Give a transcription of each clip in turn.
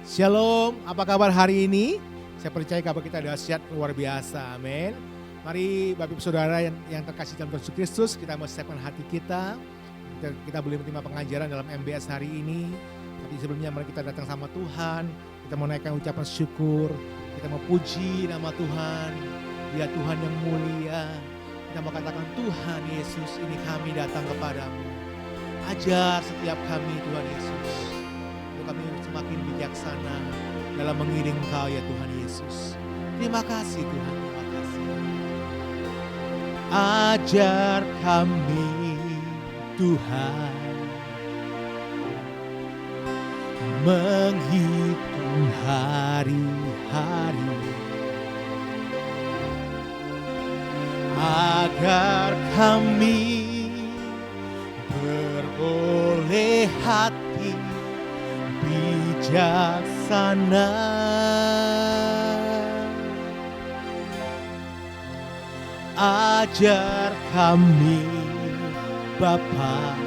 Shalom, apa kabar hari ini? Saya percaya kabar kita dahsyat luar biasa, amin. Mari Bapak Ibu Saudara yang terkasih dalam Yesus Kristus, kita mau siapkan hati kita. Kita boleh menerima pengajaran dalam MBS hari ini. Tapi sebelumnya mari kita datang sama Tuhan. Kita mau naikkan ucapan syukur. Kita mau puji nama Tuhan. Dia Tuhan yang mulia. Kita mau katakan, Tuhan Yesus, ini kami datang kepadamu. Ajar setiap kami Tuhan Yesus. Kami semakin bijaksana dalam mengiring Engkau ya Tuhan Yesus. Terima kasih Tuhan, terima kasih. Ajar kami Tuhan menghitung hari-hari agar kami beroleh hati bijaksana. Ajar kami Bapa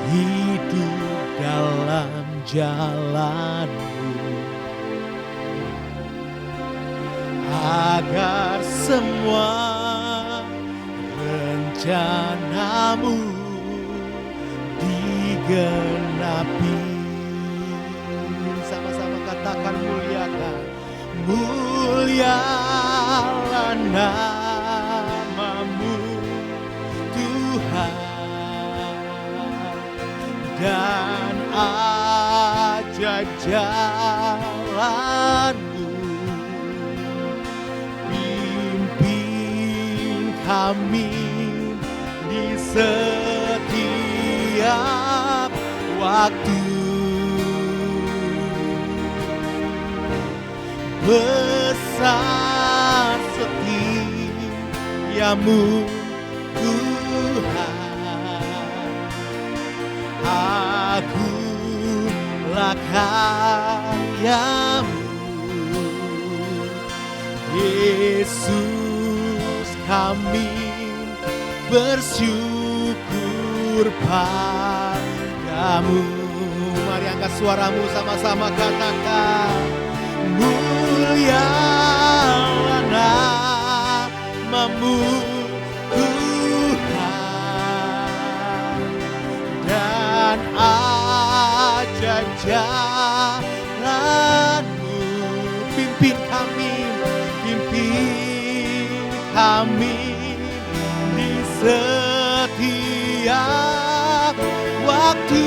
hidup dalam jalan-Mu, agar semua rencana-Mu digenapi. Sama-sama katakan, muliakan, mulialah nama-Mu Tuhan, dan ajaib jalan-Mu. Pimpin kami di setiap waktu, besar setiamu Tuhan, agunglah karya-Mu. Yesus, kami bersyukur padamu. Mari angkat suaramu, sama-sama katakan, mulialah nama-Mu Tuhan, dan ajaib jalan-Mu. Pimpin kami di setiap waktu.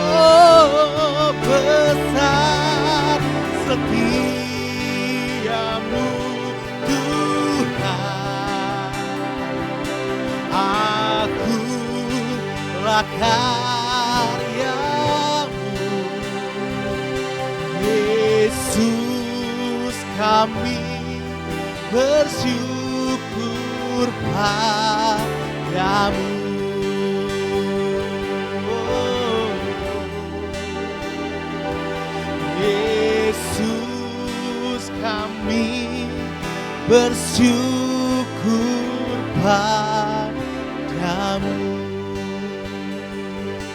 Oh, besar setiamu Tuhan, akulah karya-Mu. Yesus, kami bersyukur padamu. Yesus, kami bersyukur padamu.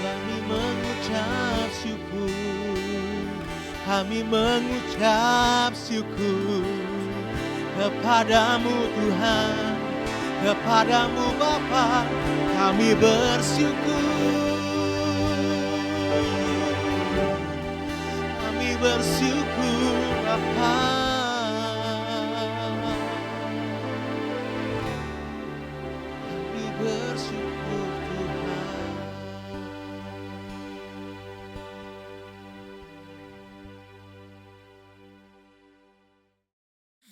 Kami mengucap syukur, kami mengucap syukur kepadamu Tuhan, kepadamu Bapa, kami bersyukur. Kami bersyukur Bapa. Kami bersyukur Tuhan.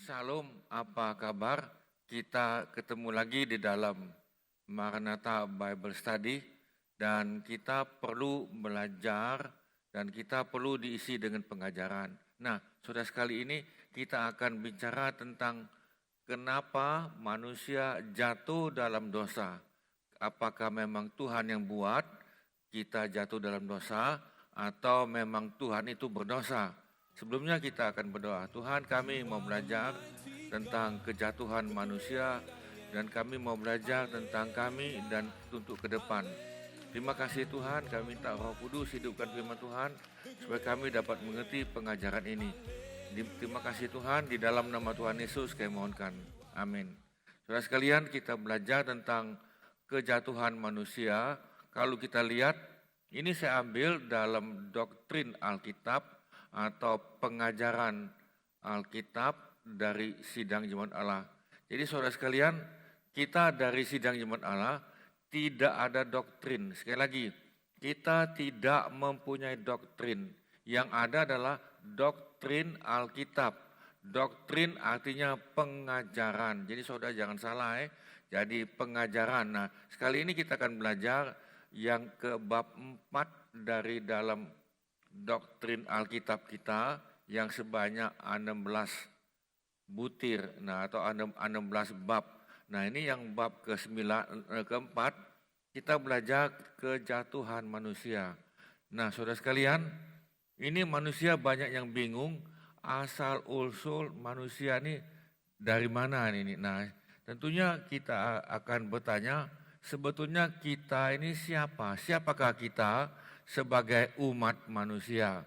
Shalom, apa kabar? Kita ketemu lagi di dalam Maranatha Bible Study, dan kita perlu belajar dan kita perlu diisi dengan pengajaran. Nah, saudara sekali ini kita akan bicara tentang kenapa manusia jatuh dalam dosa. Apakah memang Tuhan yang buat kita jatuh dalam dosa atau memang Tuhan itu berdosa? Sebelumnya kita akan berdoa. Tuhan, kami mau belajar tentang kejatuhan manusia dan kami mau belajar tentang kami dan untuk ke depan. Terima kasih Tuhan, kami minta Roh Kudus hidupkan firman Tuhan supaya kami dapat mengerti pengajaran ini. Terima kasih Tuhan, di dalam nama Tuhan Yesus kami mohonkan. Amin. Saudara sekalian, kita belajar tentang kejatuhan manusia. Kalau kita lihat, ini saya ambil dalam doktrin Alkitab atau pengajaran Alkitab dari Sidang Jemaat Allah. Jadi saudara sekalian, kita dari Sidang Jemaat Allah tidak ada doktrin. Sekali lagi, kita tidak mempunyai doktrin. Yang ada adalah doktrin Alkitab. Doktrin artinya pengajaran. Jadi saudara jangan salah ya. Jadi pengajaran. Nah, sekali ini kita akan belajar yang ke bab 4 dari dalam doktrin Alkitab kita yang sebanyak 16 butir. Nah, atau 16 bab. Nah, ini yang bab keempat, kita belajar kejatuhan manusia. Nah, saudara sekalian, ini manusia banyak yang bingung, asal-usul manusia ini dari mana ini. Nah, tentunya kita akan bertanya, sebetulnya kita ini siapa? Siapakah kita sebagai umat manusia?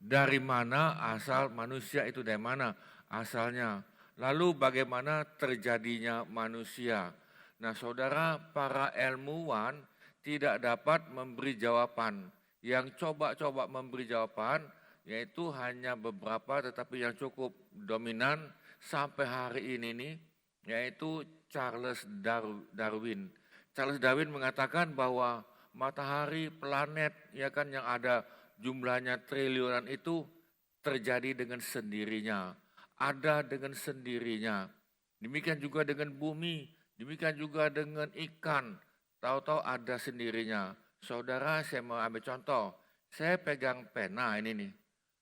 Dari mana asal manusia itu, dari mana asalnya? Lalu bagaimana terjadinya manusia? Nah saudara, para ilmuwan tidak dapat memberi jawaban. Yang coba-coba memberi jawaban yaitu hanya beberapa, tetapi yang cukup dominan sampai hari ini nih, yaitu Charles Darwin. Charles Darwin mengatakan bahwa matahari, planet ya kan yang ada jumlahnya triliunan itu terjadi dengan sendirinya. Ada dengan sendirinya. Demikian juga dengan bumi, demikian juga dengan ikan. Tahu-tahu ada sendirinya. Saudara, saya mau ambil contoh. Saya pegang pena ini nih.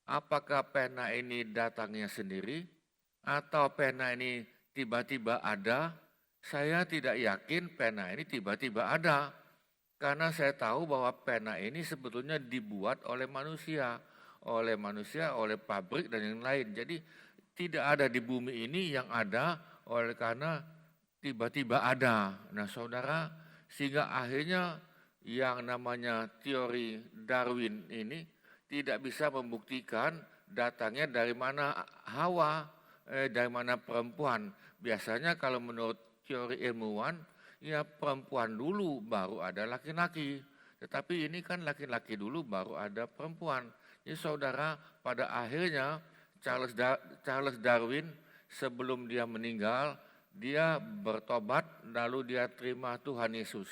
Apakah pena ini datangnya sendiri? Atau pena ini tiba-tiba ada? Saya tidak yakin pena ini tiba-tiba ada. Karena saya tahu bahwa pena ini sebetulnya dibuat oleh manusia. Oleh pabrik dan yang lain. Jadi tidak ada di bumi ini yang ada oleh karena tiba-tiba ada. Nah saudara, sehingga akhirnya yang namanya teori Darwin ini tidak bisa membuktikan datangnya dari mana Hawa, dari mana perempuan. Biasanya kalau menurut teori ilmuwan, ya perempuan dulu baru ada laki-laki. Tetapi ini kan laki-laki dulu baru ada perempuan. Jadi saudara, pada akhirnya Charles Darwin sebelum dia meninggal, dia bertobat lalu dia terima Tuhan Yesus.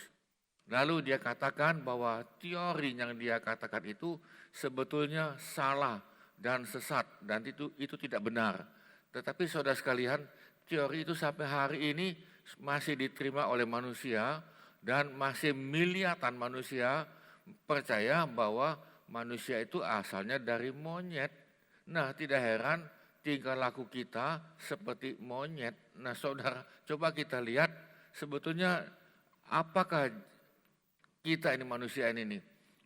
Lalu dia katakan bahwa teori yang dia katakan itu sebetulnya salah dan sesat dan itu tidak benar. Tetapi saudara sekalian, teori itu sampai hari ini masih diterima oleh manusia dan masih miliaran manusia percaya bahwa manusia itu asalnya dari monyet. Nah, tidak heran tingkah laku kita seperti monyet. Nah, saudara, coba kita lihat sebetulnya apakah kita ini manusia ini nih.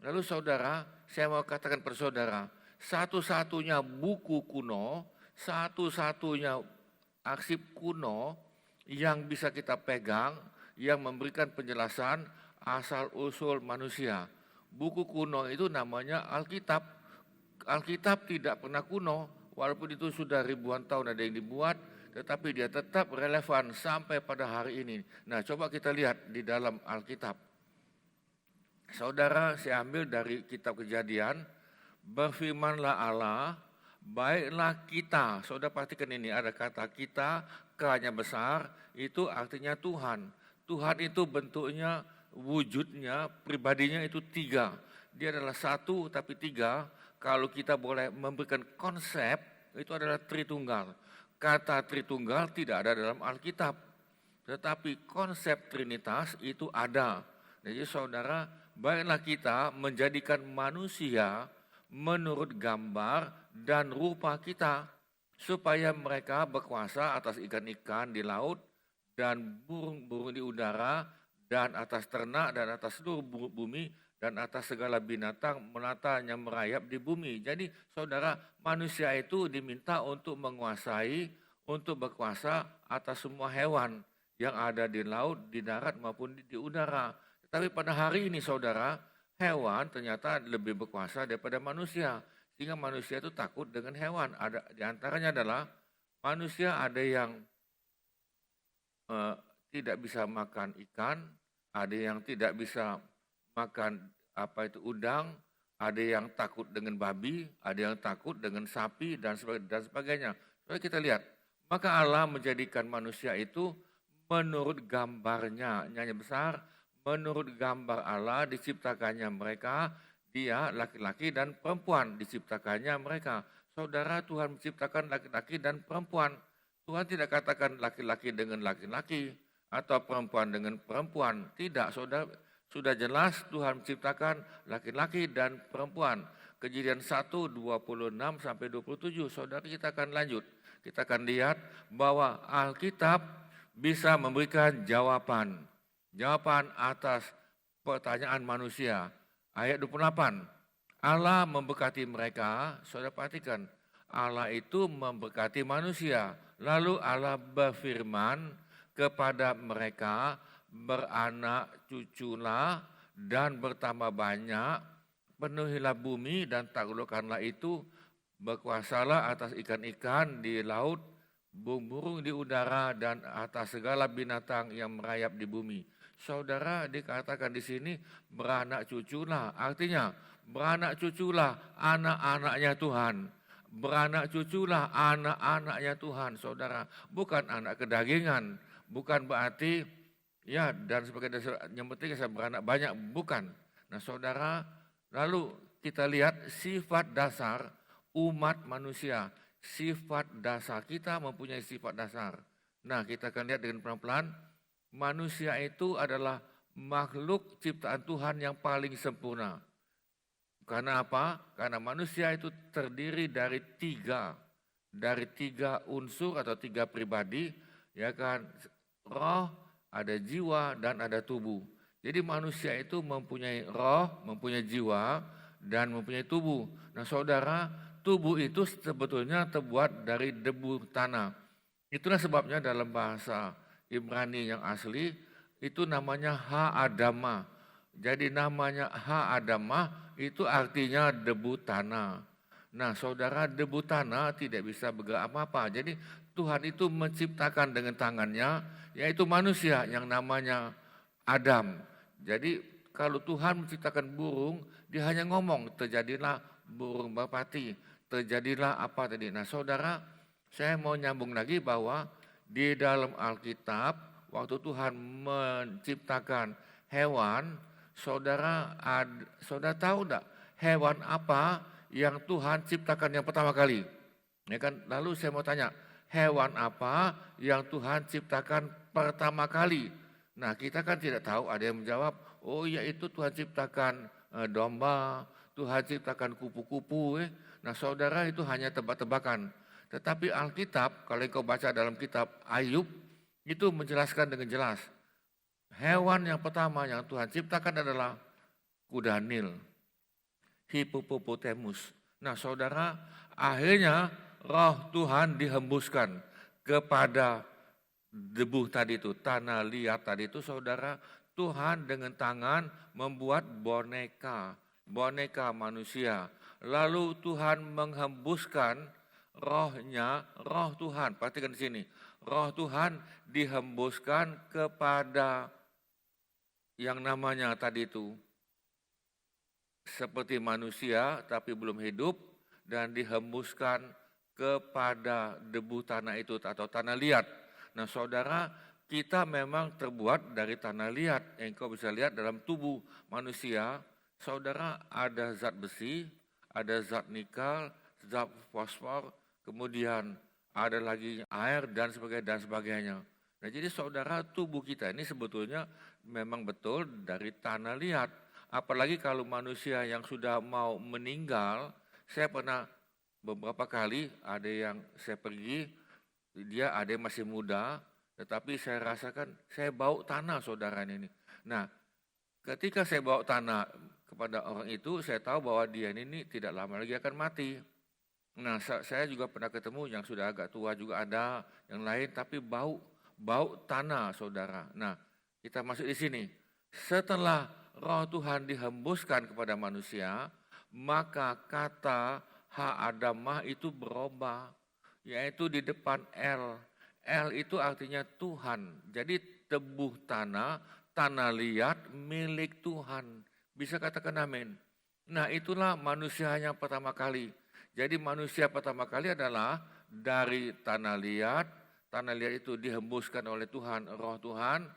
Lalu saudara, saya mau katakan pada saudara, satu-satunya buku kuno, satu-satunya arsip kuno yang bisa kita pegang, yang memberikan penjelasan asal-usul manusia. Buku kuno itu namanya Alkitab. Alkitab tidak pernah kuno, walaupun itu sudah ribuan tahun ada yang dibuat, tetapi dia tetap relevan sampai pada hari ini. Nah, coba kita lihat di dalam Alkitab. Saudara, saya ambil dari kitab Kejadian, berfirmanlah Allah, baiklah kita. Saudara perhatikan ini, ada kata kita, K-nya besar, itu artinya Tuhan. Tuhan itu bentuknya, wujudnya, pribadinya itu tiga. Dia adalah satu tapi tiga. Kalau kita boleh memberikan konsep, itu adalah Tritunggal. Kata Tritunggal tidak ada dalam Alkitab. Tetapi konsep Trinitas itu ada. Jadi saudara, baiklah kita menjadikan manusia menurut gambar dan rupa kita. Supaya mereka berkuasa atas ikan-ikan di laut dan burung-burung di udara dan atas ternak dan atas seluruh bumi dan atas segala binatang melata yang merayap di bumi. Jadi saudara, manusia itu diminta untuk menguasai, untuk berkuasa atas semua hewan yang ada di laut, di darat maupun di udara. Tetapi pada hari ini saudara, hewan ternyata lebih berkuasa daripada manusia. Sehingga manusia itu takut dengan hewan. Ada di antaranya adalah manusia ada yang tidak bisa makan ikan, ada yang tidak bisa makan udang, ada yang takut dengan babi, ada yang takut dengan sapi dan sebagainya. Jadi kita lihat, maka Allah menjadikan manusia itu menurut gambarnya, nyanyi besar, menurut gambar Allah diciptakannya mereka, dia laki-laki dan perempuan diciptakannya mereka. Saudara, Tuhan menciptakan laki-laki dan perempuan. Tuhan tidak katakan laki-laki dengan laki-laki atau perempuan dengan perempuan. Tidak, saudara, sudah jelas Tuhan menciptakan laki-laki dan perempuan. Kejadian 1, 26 sampai 27. Saudara, kita akan lanjut. Kita akan lihat bahwa Alkitab bisa memberikan jawaban atas pertanyaan manusia. Ayat 28. Allah memberkati mereka, saudara perhatikan. Allah itu memberkati manusia. Lalu Allah berfirman kepada mereka, beranak cuculah dan bertambah banyak, penuhilah bumi dan taklukkanlah itu, berkuasalah atas ikan-ikan di laut, burung-burung di udara dan atas segala binatang yang merayap di bumi. Saudara, dikatakan di sini beranak cuculah, artinya beranak cuculah anak-anaknya Tuhan. Beranak cuculah anak-anaknya Tuhan, saudara. Bukan anak kedagingan, bukan berarti ya dan sebagainya, yang penting saya beranak banyak, bukan. Nah saudara, lalu kita lihat sifat dasar umat manusia. Sifat dasar, kita mempunyai sifat dasar. Nah kita akan lihat dengan pelan-pelan, manusia itu adalah makhluk ciptaan Tuhan yang paling sempurna. Karena apa? Karena manusia itu terdiri dari tiga unsur atau tiga pribadi, ya kan? Roh, ada jiwa dan ada tubuh. Jadi manusia itu mempunyai roh, mempunyai jiwa dan mempunyai tubuh. Nah, saudara, tubuh itu sebetulnya terbuat dari debu tanah. Itulah sebabnya dalam bahasa Ibrani yang asli itu namanya ha-adama. Jadi namanya ha-adama itu artinya debu tanah. Nah saudara, debu tanah tidak bisa bergerak apa-apa. Jadi Tuhan itu menciptakan dengan tangannya, yaitu manusia yang namanya Adam. Jadi kalau Tuhan menciptakan burung, dia hanya ngomong, terjadilah burung merpati, terjadilah apa tadi. Nah saudara, saya mau nyambung lagi bahwa di dalam Alkitab, waktu Tuhan menciptakan hewan, saudara tahu enggak hewan apa yang Tuhan ciptakan yang pertama kali? Ya kan? Lalu saya mau tanya, hewan apa yang Tuhan ciptakan pertama kali? Nah, kita kan tidak tahu, ada yang menjawab, oh ya itu Tuhan ciptakan domba, Tuhan ciptakan kupu-kupu. Nah, saudara itu hanya tebak-tebakan. Tetapi Alkitab, kalau engkau baca dalam kitab Ayub, itu menjelaskan dengan jelas. Hewan yang pertama yang Tuhan ciptakan adalah kuda Nil, Hippopotamus. Nah saudara, akhirnya roh Tuhan dihembuskan kepada debu tadi itu, tanah liat tadi itu, saudara. Tuhan dengan tangan membuat boneka manusia. Lalu Tuhan menghembuskan rohnya, roh Tuhan, perhatikan di sini. Roh Tuhan dihembuskan kepada yang namanya tadi itu seperti manusia tapi belum hidup dan dihembuskan kepada debu tanah itu atau tanah liat. Nah saudara, kita memang terbuat dari tanah liat. Engkau bisa lihat dalam tubuh manusia, saudara, ada zat besi, ada zat nikel, zat fosfor, kemudian ada lagi air dan sebagainya. Nah jadi saudara, tubuh kita ini sebetulnya memang betul dari tanah liat. Apalagi kalau manusia yang sudah mau meninggal, saya pernah beberapa kali ada yang saya pergi, dia ada yang masih muda, tetapi saya rasakan saya bau tanah saudara ini. Nah ketika saya bawa tanah kepada orang itu, saya tahu bahwa dia ini tidak lama lagi akan mati. Nah saya juga pernah ketemu yang sudah agak tua juga ada, yang lain tapi bau tanah saudara. Nah kita masuk di sini. Setelah roh Tuhan dihembuskan kepada manusia, maka kata ha-adamah itu berubah, yaitu di depan El. El itu artinya Tuhan. Jadi tebuh tanah, tanah liat milik Tuhan. Bisa katakan amin. Nah, itulah manusia yang pertama kali. Jadi manusia pertama kali adalah dari tanah liat. Tanah liat itu dihembuskan oleh Tuhan, roh Tuhan.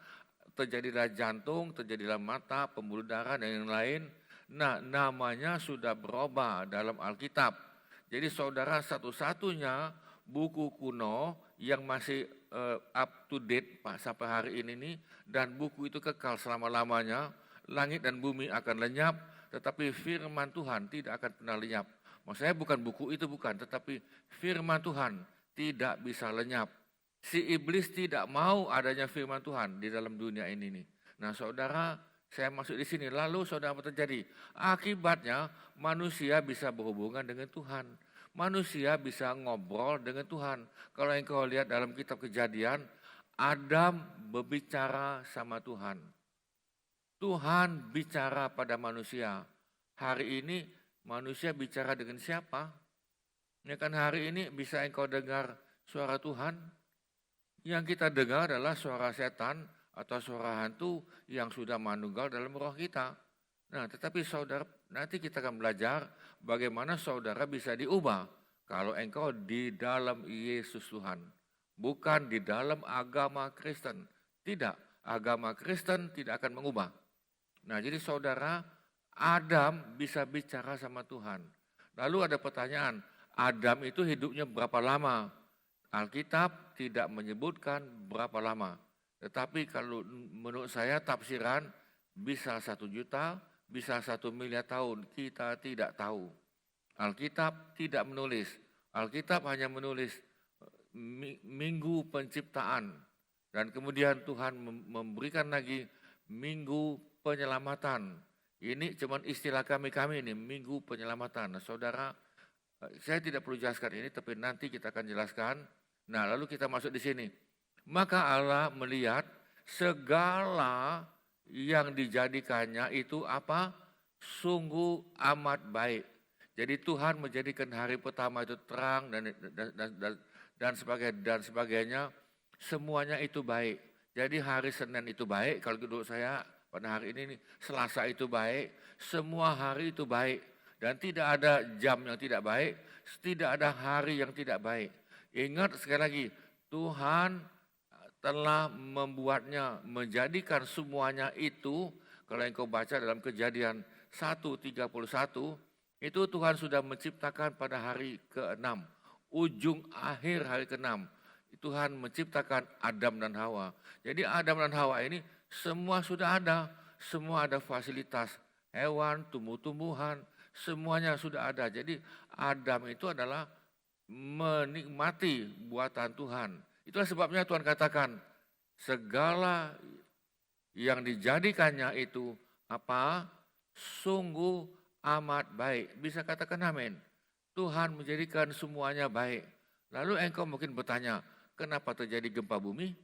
Terjadilah jantung, terjadilah mata, pembuluh darah dan yang lain. Nah, namanya sudah berubah dalam Alkitab. Jadi saudara, satu-satunya buku kuno yang masih up to date Pak sampai hari ini nih, dan buku itu kekal selama-lamanya. Langit dan bumi akan lenyap, tetapi firman Tuhan tidak akan pernah lenyap. Maksudnya bukan buku itu, bukan, tetapi firman Tuhan tidak bisa lenyap. Si iblis tidak mau adanya firman Tuhan di dalam dunia ini nih. Nah, saudara, saya masuk di sini. Lalu saudara, apa terjadi? Akibatnya manusia bisa berhubungan dengan Tuhan. Manusia bisa ngobrol dengan Tuhan. Kalau engkau lihat dalam kitab Kejadian, Adam berbicara sama Tuhan. Tuhan bicara pada manusia. Hari ini manusia bicara dengan siapa? Ya kan, hari ini bisa engkau dengar suara Tuhan. Yang kita dengar adalah suara setan atau suara hantu yang sudah manunggal dalam roh kita. Nah, tetapi saudara, nanti kita akan belajar bagaimana saudara bisa diubah kalau engkau di dalam Yesus Tuhan. Bukan di dalam agama Kristen. Tidak, agama Kristen tidak akan mengubah. Nah, jadi saudara, Adam bisa bicara sama Tuhan. Lalu ada pertanyaan, Adam itu hidupnya berapa lama? Alkitab tidak menyebutkan berapa lama. Tetapi kalau menurut saya tafsiran bisa 1 juta, bisa 1 miliar tahun, kita tidak tahu. Alkitab tidak menulis. Alkitab hanya menulis minggu penciptaan. Dan kemudian Tuhan memberikan lagi minggu penyelamatan. Ini cuma istilah kami ini, minggu penyelamatan. Nah, saudara, saya tidak perlu jelaskan ini, tapi nanti kita akan jelaskan. Nah, lalu kita masuk di sini. Maka Allah melihat segala yang dijadikannya itu apa? Sungguh amat baik. Jadi Tuhan menjadikan hari pertama itu terang dan sebagainya. Semuanya itu baik. Jadi hari Senin itu baik, kalau menurut saya pada hari ini Selasa itu baik, semua hari itu baik. Dan tidak ada jam yang tidak baik, tidak ada hari yang tidak baik. Ingat sekali lagi, Tuhan telah membuatnya, menjadikan semuanya itu, kalau engkau baca dalam Kejadian 1:31, itu Tuhan sudah menciptakan pada hari ke-6, ujung akhir hari ke-6. Tuhan menciptakan Adam dan Hawa. Jadi Adam dan Hawa ini semua sudah ada, semua ada fasilitas, hewan, tumbuh-tumbuhan, semuanya sudah ada. Jadi Adam itu adalah menikmati buatan Tuhan. Itulah sebabnya Tuhan katakan, segala yang dijadikannya itu apa? Sungguh amat baik. Bisa katakan amin. Tuhan menjadikan semuanya baik. Lalu engkau mungkin bertanya, kenapa terjadi gempa bumi?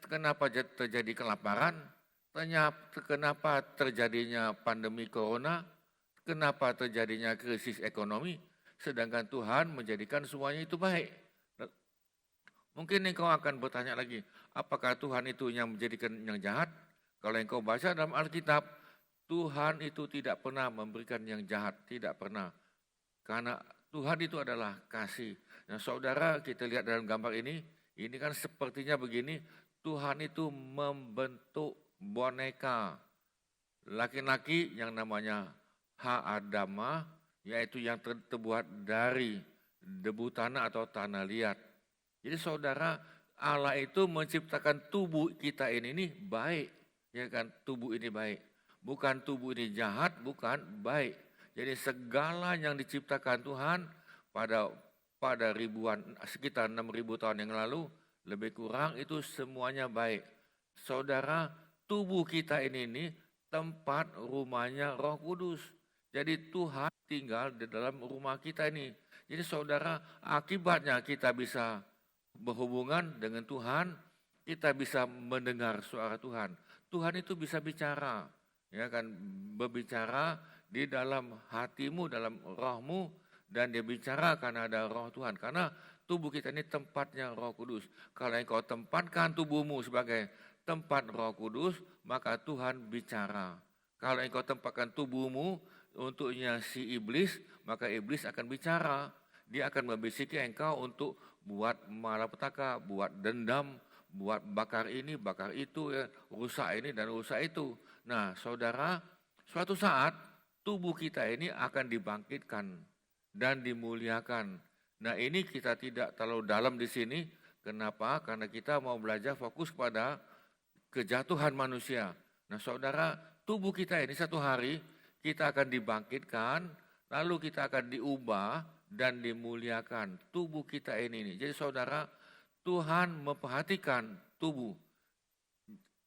Kenapa terjadi kelaparan? Kenapa terjadinya pandemi corona? Kenapa terjadinya krisis ekonomi? Sedangkan Tuhan menjadikan semuanya itu baik. Mungkin engkau akan bertanya lagi, apakah Tuhan itu yang menjadikan yang jahat? Kalau engkau baca dalam Alkitab, Tuhan itu tidak pernah memberikan yang jahat, tidak pernah. Karena Tuhan itu adalah kasih. Nah, saudara, kita lihat dalam gambar ini kan sepertinya begini, Tuhan itu membentuk boneka laki-laki yang namanya Ha-adamah, yaitu yang terbuat dari debu tanah atau tanah liat. Jadi saudara, Allah itu menciptakan tubuh kita ini nih baik, ya kan? Tubuh ini baik, bukan tubuh ini jahat, bukan, baik. Jadi segala yang diciptakan Tuhan pada ribuan, sekitar 6.000 tahun yang lalu, lebih kurang itu semuanya baik. Saudara, tubuh kita ini nih tempat rumahnya Roh Kudus. Jadi Tuhan tinggal di dalam rumah kita ini. Jadi saudara, akibatnya kita bisa berhubungan dengan Tuhan, kita bisa mendengar suara Tuhan. Tuhan itu bisa bicara, ya kan, berbicara di dalam hatimu, dalam rohmu, dan dia bicara karena ada roh Tuhan. Karena tubuh kita ini tempatnya Roh Kudus. Kalau engkau tempatkan tubuhmu sebagai tempat Roh Kudus, maka Tuhan bicara. Kalau engkau tempatkan tubuhmu untuknya si iblis, maka iblis akan bicara. Dia akan membisiki engkau untuk buat malapetaka, buat dendam, buat bakar ini, bakar itu, ya, rusak ini dan rusak itu. Nah, saudara, suatu saat tubuh kita ini akan dibangkitkan dan dimuliakan. Nah, ini kita tidak terlalu dalam di sini. Kenapa? Karena kita mau belajar fokus pada kejatuhan manusia. Nah, saudara, tubuh kita ini satu hari kita akan dibangkitkan, lalu kita akan diubah dan dimuliakan tubuh kita ini. Jadi saudara, Tuhan memperhatikan tubuh,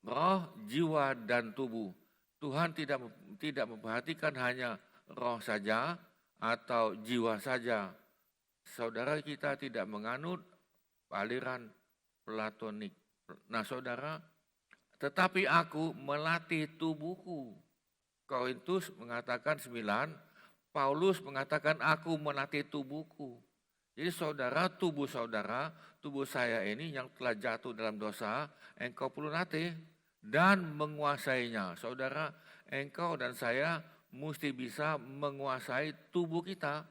roh, jiwa, dan tubuh. Tuhan tidak memperhatikan hanya roh saja atau jiwa saja. Saudara, kita tidak menganut aliran Platonik. Nah saudara, tetapi aku melatih tubuhku. Korintus mengatakan 9, Paulus mengatakan aku melatih tubuhku. Jadi saudara, tubuh saya ini yang telah jatuh dalam dosa, engkau perlu latih dan menguasainya. Saudara, engkau dan saya mesti bisa menguasai tubuh kita.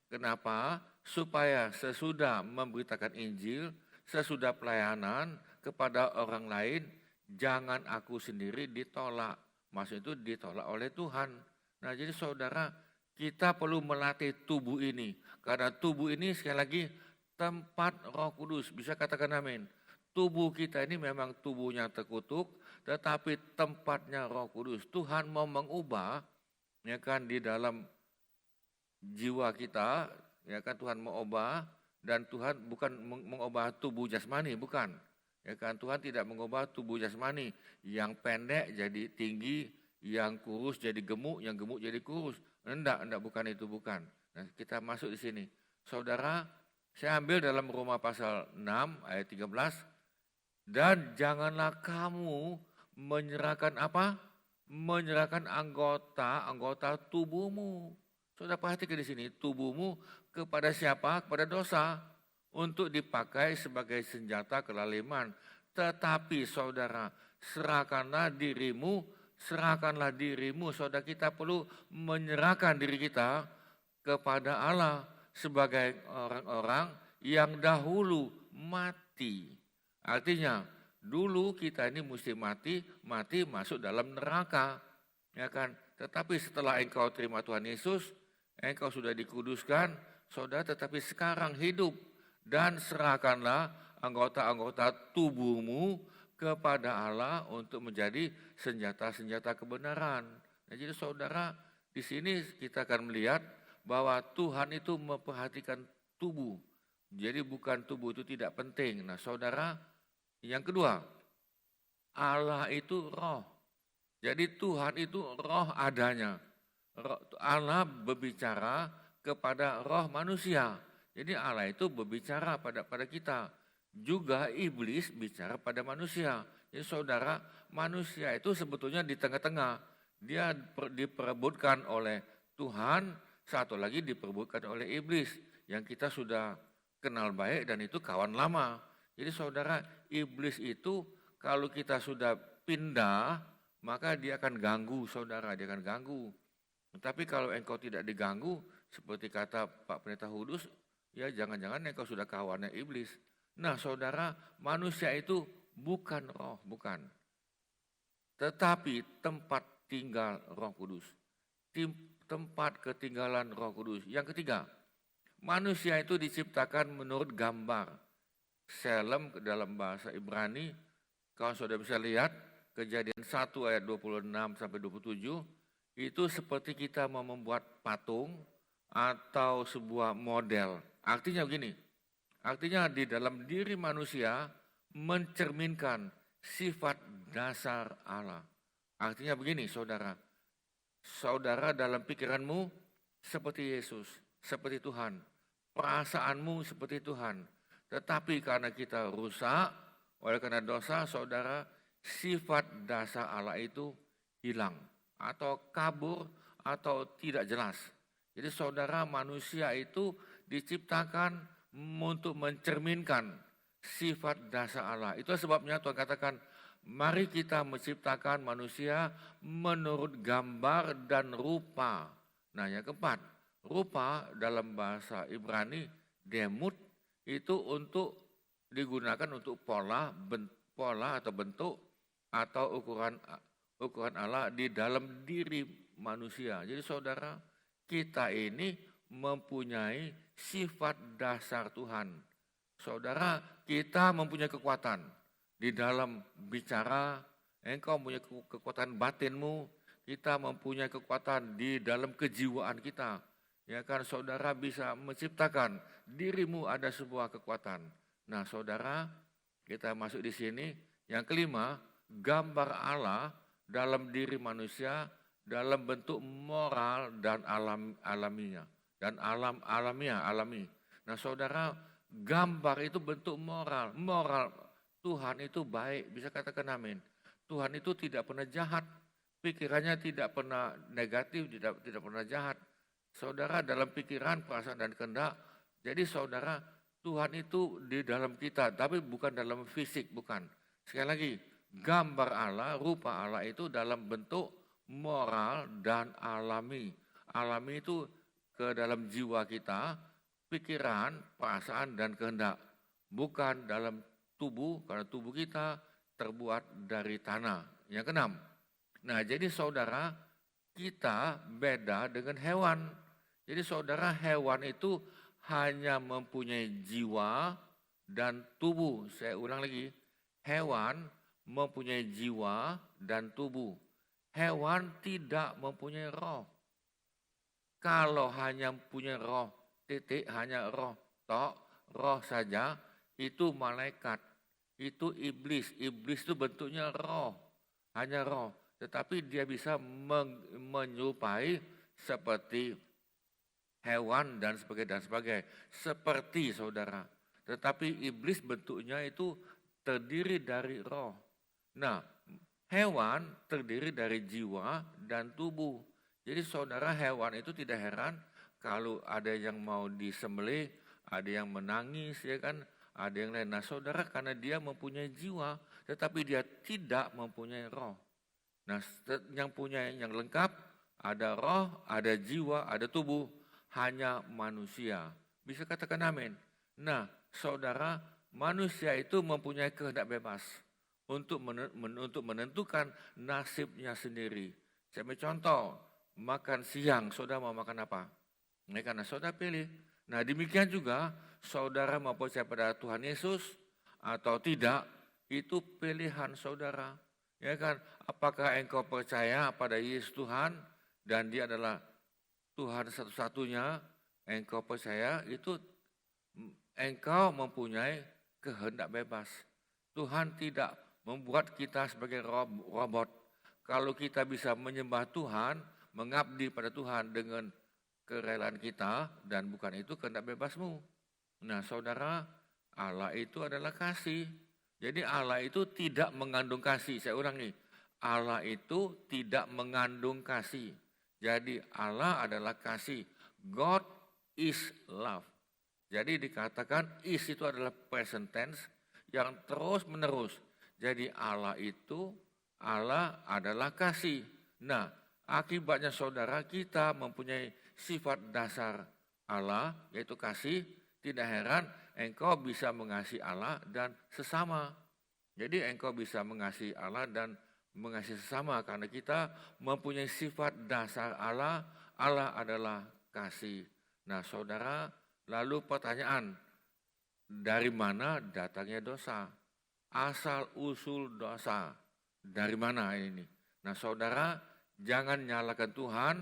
Kenapa? Supaya sesudah memberitakan Injil, sesudah pelayanan kepada orang lain, jangan aku sendiri ditolak. Maksud itu ditolak oleh Tuhan. Nah jadi saudara, kita perlu melatih tubuh ini. Karena tubuh ini sekali lagi tempat Roh Kudus. Bisa katakan amin. Tubuh kita ini memang tubuhnya terkutuk, tetapi tempatnya Roh Kudus. Tuhan mau mengubah, ya kan, di dalam jiwa kita, ya kan, Tuhan mau ubah, dan Tuhan bukan mengubah tubuh jasmani, bukan. Ya kan, Tuhan tidak mengubah tubuh jasmani yang pendek jadi tinggi, yang kurus jadi gemuk, yang gemuk jadi kurus. Enggak, bukan itu, bukan. Nah, kita masuk di sini. Saudara, saya ambil dalam Roma pasal 6 ayat 13. Dan janganlah kamu menyerahkan apa? Menyerahkan anggota tubuhmu. Saudara perhatikan di sini, tubuhmu kepada siapa? Kepada dosa. Untuk dipakai sebagai senjata kelaliman. Tetapi saudara, serahkanlah dirimu. Saudara, kita perlu menyerahkan diri kita kepada Allah sebagai orang-orang yang dahulu mati. Artinya, dulu kita ini mesti mati masuk dalam neraka. Ya kan? Tetapi setelah engkau terima Tuhan Yesus, engkau sudah dikuduskan, saudara, tetapi sekarang hidup. Dan serahkanlah anggota-anggota tubuhmu kepada Allah untuk menjadi senjata-senjata kebenaran. Nah, jadi saudara, di sini kita akan melihat bahwa Tuhan itu memperhatikan tubuh. Jadi bukan tubuh itu tidak penting. Nah saudara, yang kedua, Allah itu roh. Jadi Tuhan itu roh adanya. Allah berbicara kepada roh manusia. Jadi Allah itu berbicara pada kita. Juga iblis bicara pada manusia. Jadi saudara, manusia itu sebetulnya di tengah-tengah. Dia diperebutkan oleh Tuhan, satu lagi diperebutkan oleh iblis. Yang kita sudah kenal baik dan itu kawan lama. Jadi saudara, iblis itu kalau kita sudah pindah, maka dia akan ganggu saudara, dia akan ganggu. Tapi kalau engkau tidak diganggu, seperti kata Pak Pendeta Hudus, ya jangan-jangan engkau sudah kawannya iblis. Nah saudara, manusia itu bukan roh, bukan. Tetapi tempat tinggal Roh Kudus. Tempat ketinggalan Roh Kudus. Yang ketiga, manusia itu diciptakan menurut gambar. Selem dalam bahasa Ibrani, kalau saudara bisa lihat, Kejadian 1 ayat 26 sampai 27, itu seperti kita mau membuat patung atau sebuah model. Artinya begini, artinya di dalam diri manusia mencerminkan sifat dasar Allah. Artinya begini saudara, saudara dalam pikiranmu seperti Yesus, seperti Tuhan. Perasaanmu seperti Tuhan. Tetapi karena kita rusak, oleh karena dosa saudara, sifat dasar Allah itu hilang atau kabur atau tidak jelas. Jadi saudara, manusia itu diciptakan untuk mencerminkan sifat dasar Allah. Itu sebabnya Tuhan katakan, mari kita menciptakan manusia menurut gambar dan rupa. Nah, yang keempat, rupa dalam bahasa Ibrani, demut, itu untuk digunakan untuk pola atau bentuk atau ukuran Allah di dalam diri manusia. Jadi saudara, kita ini mempunyai sifat dasar Tuhan. Saudara, kita mempunyai kekuatan di dalam bicara, engkau mempunyai kekuatan batinmu, kita mempunyai kekuatan di dalam kejiwaan kita. Ya kan, saudara bisa menciptakan dirimu ada sebuah kekuatan. Nah, saudara, kita masuk di sini. Yang kelima, gambar Allah dalam diri manusia dalam bentuk moral dan alaminya dan alami. Nah, saudara, gambar itu bentuk moral. Moral Tuhan itu baik, bisa katakan amin. Tuhan itu tidak pernah jahat, pikirannya tidak pernah negatif, tidak pernah jahat. Saudara, dalam pikiran, perasaan dan kehendak. Jadi saudara, Tuhan itu di dalam kita, tapi bukan dalam fisik, bukan. Sekali lagi, gambar Allah, rupa Allah itu dalam bentuk moral dan alami. Alami itu ke dalam jiwa kita, pikiran, perasaan dan kehendak. Bukan dalam tubuh, karena tubuh kita terbuat dari tanah. Yang keenam. Nah, jadi saudara, kita beda dengan hewan. Jadi saudara, hewan itu hanya mempunyai jiwa dan tubuh. Saya ulang lagi, hewan mempunyai jiwa dan tubuh. Hewan tidak mempunyai roh. Kalau hanya punya roh, hanya roh, roh saja, itu malaikat, itu iblis. Iblis itu bentuknya roh, hanya roh. Tetapi dia bisa menyerupai seperti hewan dan sebagainya. Seperti saudara. Tetapi iblis bentuknya itu terdiri dari roh. Nah, hewan terdiri dari jiwa dan tubuh. Jadi saudara, hewan itu tidak heran kalau ada yang mau disembelih, ada yang menangis, ya kan, ada yang lain. Nah saudara, karena dia mempunyai jiwa, tetapi dia tidak mempunyai roh. Nah, yang lengkap, ada roh, ada jiwa, ada tubuh, hanya manusia. Bisa katakan amin. Nah, saudara, manusia itu mempunyai kehendak bebas untuk menentukan nasibnya sendiri. Saya ambil contoh, makan siang, saudara mau makan apa? Nah, karena saudara pilih. Nah, demikian juga saudara mau percaya pada Tuhan Yesus atau tidak, itu pilihan saudara. Ya kan? Apakah engkau percaya pada Yesus Tuhan dan dia adalah Tuhan satu-satunya, engkau percaya, itu engkau mempunyai kehendak bebas. Tuhan tidak membuat kita sebagai robot. Kalau kita bisa menyembah Tuhan, mengabdi pada Tuhan dengan kerelaan kita, dan bukan itu kehendak bebasmu. Nah saudara, Allah itu adalah kasih. Jadi Allah itu tidak mengandung kasih. Saya ulangi, Allah itu tidak mengandung kasih. Jadi Allah adalah kasih. God is love. Jadi dikatakan is itu adalah present tense yang terus menerus. Jadi Allah adalah kasih. Nah, akibatnya saudara, kita mempunyai sifat dasar Allah, yaitu kasih. Tidak heran engkau bisa mengasihi Allah dan sesama. Jadi engkau bisa mengasihi Allah dan mengasihi sesama karena kita mempunyai sifat dasar Allah. Allah adalah kasih. Nah saudara, lalu pertanyaan, dari mana datangnya dosa? Asal usul dosa, dari mana ini? Nah saudara, jangan nyalakan Tuhan.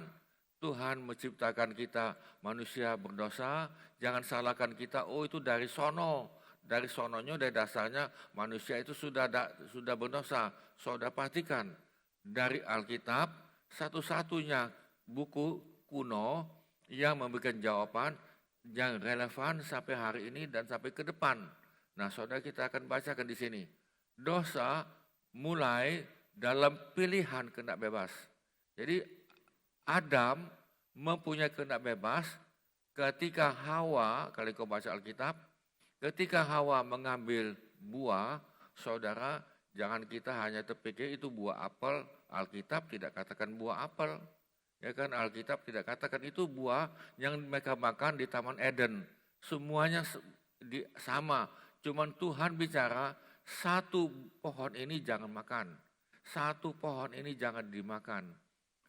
Tuhan menciptakan kita manusia berdosa, jangan salahkan kita, oh itu dari sono. Dari sononya, dari dasarnya manusia itu sudah berdosa. Saudara perhatikan, dari Alkitab satu-satunya buku kuno yang memberikan jawaban yang relevan sampai hari ini dan sampai ke depan. Nah saudara, kita akan bacakan di sini. Dosa mulai dalam pilihan kehendak bebas. Jadi Adam mempunyai kehendak bebas ketika Hawa, kalau kau baca Alkitab, ketika Hawa mengambil buah, saudara, jangan kita hanya terpikir itu buah apel. Alkitab tidak katakan buah apel. Ya kan, Alkitab tidak katakan itu buah yang mereka makan di Taman Eden. Semuanya sama. Cuman Tuhan bicara, satu pohon ini jangan makan. Satu pohon ini jangan dimakan.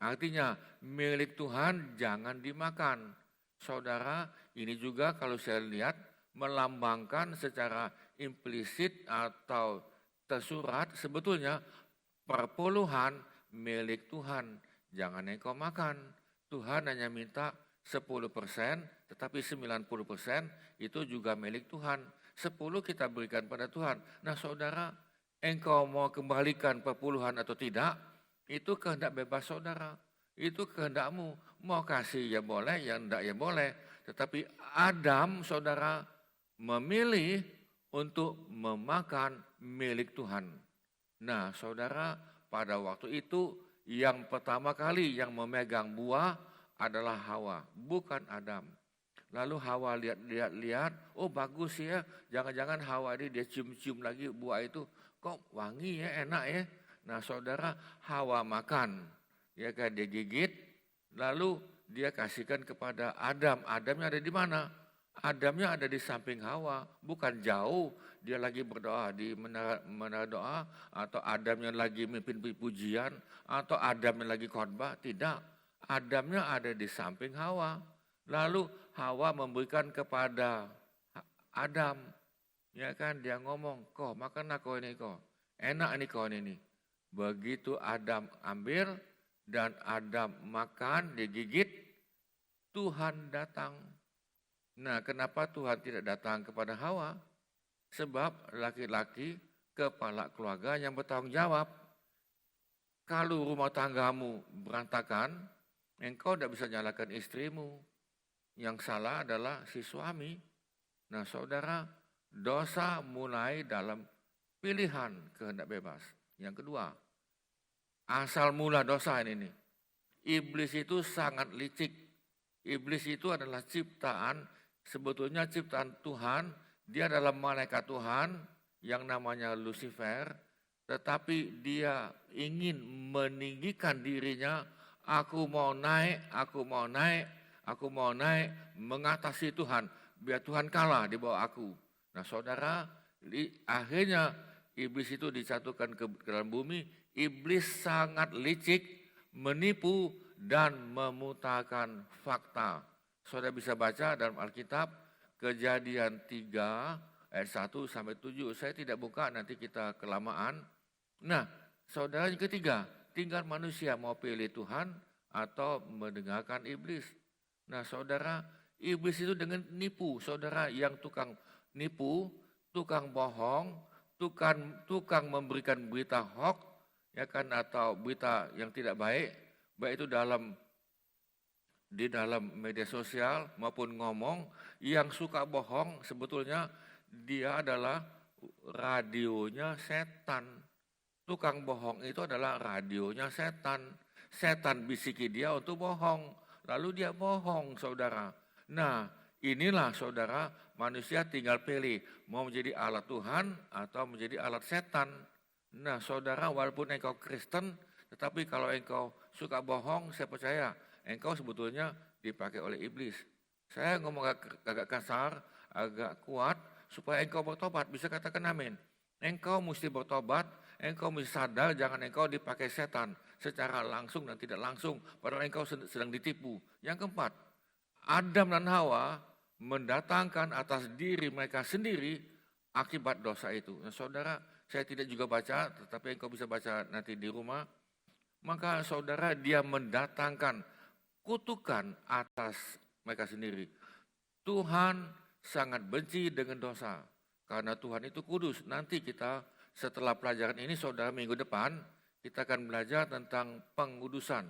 Artinya milik Tuhan jangan dimakan. Saudara, ini juga kalau saya lihat melambangkan secara implisit atau tersurat sebetulnya perpuluhan milik Tuhan. Jangan engkau makan. Tuhan hanya minta 10%, tetapi 90% itu juga milik Tuhan. 10 kita berikan pada Tuhan. Nah saudara, engkau mau kembalikan perpuluhan atau tidak, itu kehendak bebas saudara. Itu kehendakmu. Mau kasih ya boleh, ya enggak ya boleh. Tetapi Adam saudara memilih untuk memakan milik Tuhan. Nah saudara, pada waktu itu yang pertama kali yang memegang buah adalah Hawa, bukan Adam. Lalu Hawa lihat, oh bagus ya, jangan-jangan Hawa ini dia cium-cium lagi buah itu, kok wangi ya, enak ya. Nah saudara, Hawa makan, ya kan dia gigit, lalu dia kasihkan kepada Adam. Adamnya ada di mana? Adamnya ada di samping Hawa, bukan jauh. Dia lagi berdoa di menara doa, atau Adamnya lagi memimpin pujian, atau Adamnya lagi khotbah. Tidak, Adamnya ada di samping Hawa. Lalu Hawa memberikan kepada Adam, ya kan dia ngomong, kau makanlah kau ini kau, enak nih kau ini. Begitu Adam ambil dan Adam makan, digigit, Tuhan datang. Nah, kenapa Tuhan tidak datang kepada Hawa? Sebab laki-laki kepala keluarga yang bertanggung jawab. Kalau rumah tanggamu berantakan, engkau tidak bisa nyalakan istrimu. Yang salah adalah si suami. Nah saudara, dosa mulai dalam pilihan kehendak bebas. Yang kedua, asal mula dosa ini nih. Iblis itu sangat licik. Iblis itu adalah ciptaan, sebetulnya ciptaan Tuhan. Dia adalah malaikat Tuhan yang namanya Lucifer. Tetapi dia ingin meninggikan dirinya. Aku mau naik, aku mau naik. Aku mau naik mengatasi Tuhan, biar Tuhan kalah di bawah aku. Nah saudara, akhirnya iblis itu disatukan ke dalam bumi. Iblis sangat licik, menipu dan memutakan fakta. Saudara bisa baca dalam Alkitab, Kejadian 3 ayat 1 sampai 7. Saya tidak buka, nanti kita kelamaan. Nah saudara, yang ketiga, tinggal manusia mau pilih Tuhan atau mendengarkan iblis. Nah saudara, iblis itu dengan nipu, saudara, yang tukang nipu, tukang bohong, tukang memberikan berita hoax, ya kan, atau berita yang tidak baik, baik itu di dalam media sosial maupun ngomong. Yang suka bohong sebetulnya dia adalah radionya setan. Tukang bohong itu adalah radionya setan. Setan bisiki dia untuk bohong. Lalu dia bohong saudara. Nah inilah saudara, manusia tinggal pilih mau menjadi alat Tuhan atau menjadi alat setan. Nah saudara, walaupun engkau Kristen, tetapi kalau engkau suka bohong, saya percaya engkau sebetulnya dipakai oleh iblis. Saya ngomong agak kasar, agak kuat, supaya engkau bertobat. Bisa katakan amin. Engkau mesti bertobat, engkau mesti sadar, jangan engkau dipakai setan secara langsung dan tidak langsung, padahal engkau sedang ditipu. Yang keempat, Adam dan Hawa mendatangkan atas diri mereka sendiri akibat dosa itu. Nah, saudara, saya tidak juga baca, tetapi engkau bisa baca nanti di rumah. Maka saudara, dia mendatangkan kutukan atas mereka sendiri. Tuhan sangat benci dengan dosa, karena Tuhan itu kudus. Nanti kita setelah pelajaran ini, saudara, minggu depan, kita akan belajar tentang pengudusan,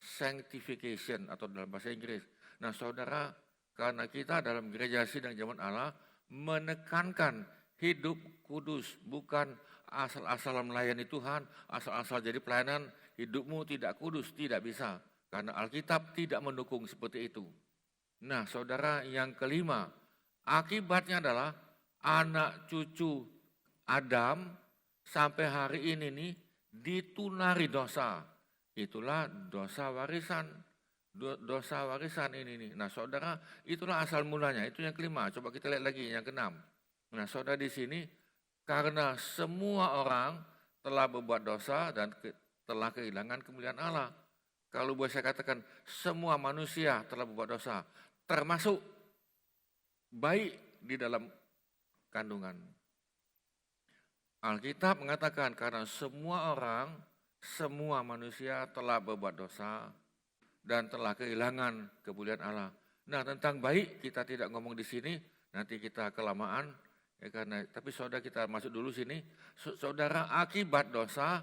sanctification atau dalam bahasa Inggris. Nah saudara, karena kita dalam gereja sidang zaman Allah menekankan hidup kudus, bukan asal-asal melayani Tuhan, asal-asal jadi pelayanan, hidupmu tidak kudus, tidak bisa. Karena Alkitab tidak mendukung seperti itu. Nah saudara, yang kelima, akibatnya adalah anak cucu Adam sampai hari ini nih ditunari dosa. Itulah dosa warisan. Dosa warisan ini nih. Nah saudara, itulah asal mulanya. Itu yang kelima. Coba kita lihat lagi yang keenam. Nah saudara, di sini karena semua orang telah berbuat dosa dan telah kehilangan kemuliaan Allah. Kalau boleh saya katakan, semua manusia telah berbuat dosa, termasuk bayi di dalam kandungan. Alkitab mengatakan karena semua orang, semua manusia telah berbuat dosa dan telah kehilangan kemuliaan Allah. Nah tentang baik kita tidak ngomong di sini, nanti kita kelamaan. Ya, tapi saudara kita masuk dulu sini. Saudara, akibat dosa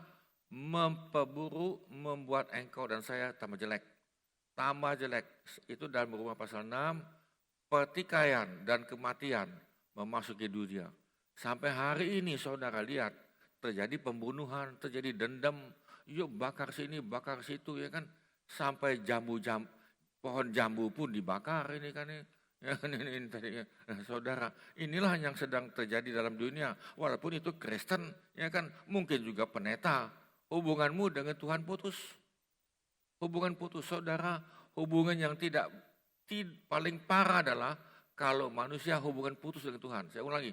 memperburuk, membuat engkau dan saya tambah jelek. Tambah jelek. Itu dalam Roma pasal 6, pertikaian dan kematian memasuki dunia. Sampai hari ini saudara lihat, terjadi pembunuhan, terjadi dendam, yuk bakar sini, bakar situ, ya kan. Sampai pohon jambu pun dibakar ini kan. Ya, ini tadi, saudara, inilah yang sedang terjadi dalam dunia. Walaupun itu Kristen, ya kan, mungkin juga pendeta. Hubunganmu dengan Tuhan putus. Hubungan putus, saudara. Hubungan yang paling parah adalah kalau manusia hubungan putus dengan Tuhan. Saya ulangi,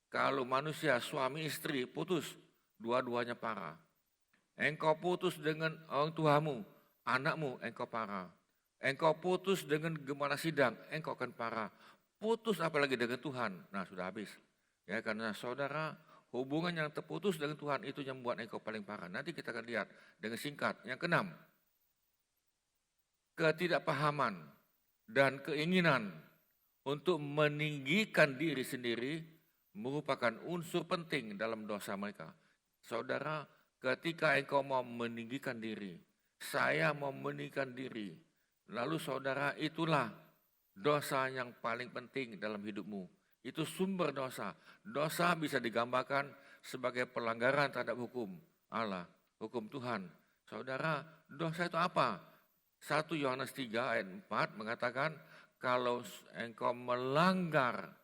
kalau manusia suami istri putus, dua-duanya parah. Engkau putus dengan orang tuamu, anakmu, engkau parah. Engkau putus dengan gembala sidang, engkau akan parah. Putus apalagi dengan Tuhan, nah sudah habis. Ya, karena saudara, hubungan yang terputus dengan Tuhan itu yang membuat engkau paling parah. Nanti kita akan lihat dengan singkat. Yang keenam, ketidakpahaman dan keinginan untuk meninggikan diri sendiri merupakan unsur penting dalam dosa mereka. Saudara, ketika engkau mau meninggikan diri, saya mau meninggikan diri, lalu saudara, itulah dosa yang paling penting dalam hidupmu. Itu sumber dosa. Dosa bisa digambarkan sebagai pelanggaran terhadap hukum Allah, hukum Tuhan. Saudara, dosa itu apa? 1 Yohanes 3 ayat 4 mengatakan, kalau engkau melanggar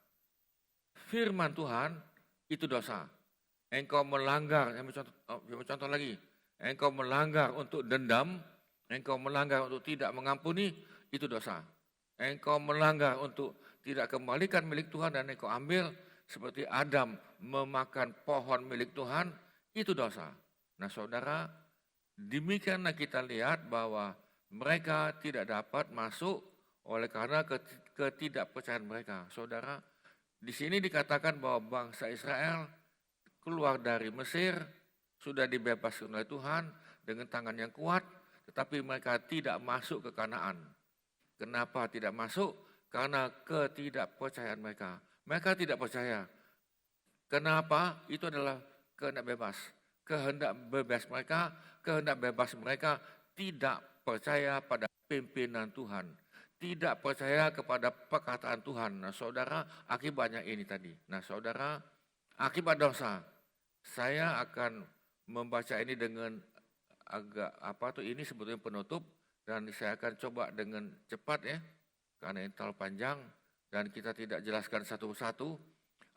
firman Tuhan, itu dosa. Engkau melanggar, contoh lagi, engkau melanggar untuk dendam, engkau melanggar untuk tidak mengampuni, itu dosa. Engkau melanggar untuk tidak kembalikan milik Tuhan dan engkau ambil seperti Adam memakan pohon milik Tuhan, itu dosa. Nah saudara, demikianlah kita lihat bahwa mereka tidak dapat masuk oleh karena ketidakpercayaan mereka. Saudara, di sini dikatakan bahwa bangsa Israel keluar dari Mesir, sudah dibebaskan oleh Tuhan dengan tangan yang kuat, tetapi mereka tidak masuk ke Kanaan. Kenapa tidak masuk? Karena ketidakpercayaan mereka. Mereka tidak percaya. Kenapa? Itu adalah kehendak bebas. Kehendak bebas mereka, kehendak bebas mereka tidak percaya pada pimpinan Tuhan. Tidak percaya kepada perkataan Tuhan. Nah saudara, akibatnya ini tadi. Nah saudara, akibat dosa. Saya akan membaca ini dengan ini sebetulnya penutup. Dan saya akan coba dengan cepat ya. Karena ini terlalu panjang dan kita tidak jelaskan satu persatu.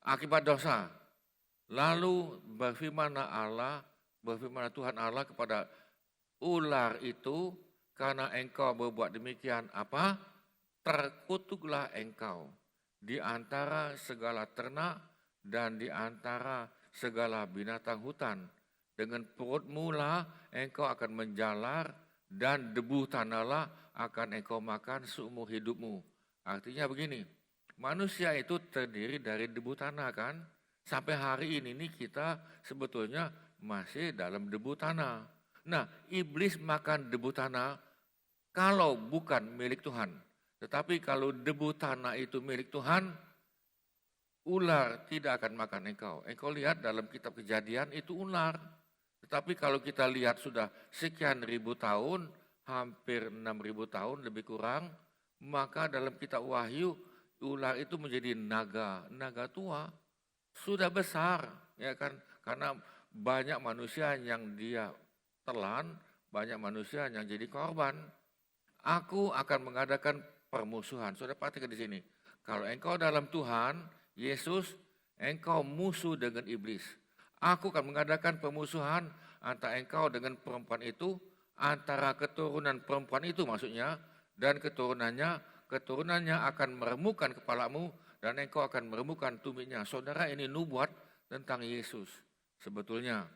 Akibat dosa. Lalu berfirman Tuhan Allah kepada ular itu, karena engkau berbuat demikian apa? Terkutuklah engkau di antara segala ternak dan di antara segala binatang hutan. Dengan perutmu lah engkau akan menjalar dan debu tanahlah akan engkau makan seumur hidupmu. Artinya begini, manusia itu terdiri dari debu tanah kan? Sampai hari ini nih kita sebetulnya masih dalam debu tanah. Nah, iblis makan debu tanah kalau bukan milik Tuhan. Tetapi kalau debu tanah itu milik Tuhan, ular tidak akan makan engkau. Engkau lihat dalam kitab Kejadian itu ular. Tetapi kalau kita lihat sudah sekian ribu tahun, hampir 6.000 tahun lebih kurang, maka dalam kitab Wahyu, ular itu menjadi naga tua. Sudah besar, ya kan? Karena banyak manusia yang dia telan, banyak manusia yang jadi korban. Aku akan mengadakan permusuhan. Saudara perhatikan di sini. Kalau engkau dalam Tuhan, Yesus, engkau musuh dengan iblis. Aku akan mengadakan permusuhan antara engkau dengan perempuan itu, antara keturunan perempuan itu maksudnya, dan keturunannya akan meremukkan kepalamu, dan engkau akan meremukkan tumitnya. Saudara, ini nubuat tentang Yesus sebetulnya.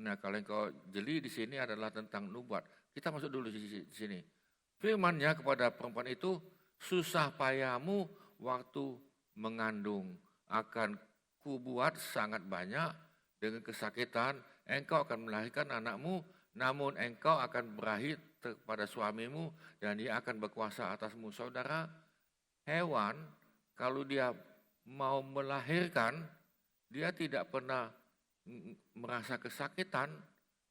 Nah, kalau engkau jeli di sini adalah tentang nubuat. Kita masuk dulu di sini. Firman-Nya kepada perempuan itu, susah payahmu waktu mengandung akan kubuat sangat banyak, dengan kesakitan engkau akan melahirkan anakmu, namun engkau akan berakhir kepada suamimu dan dia akan berkuasa atasmu. Saudara, hewan kalau dia mau melahirkan, dia tidak pernah merasa kesakitan,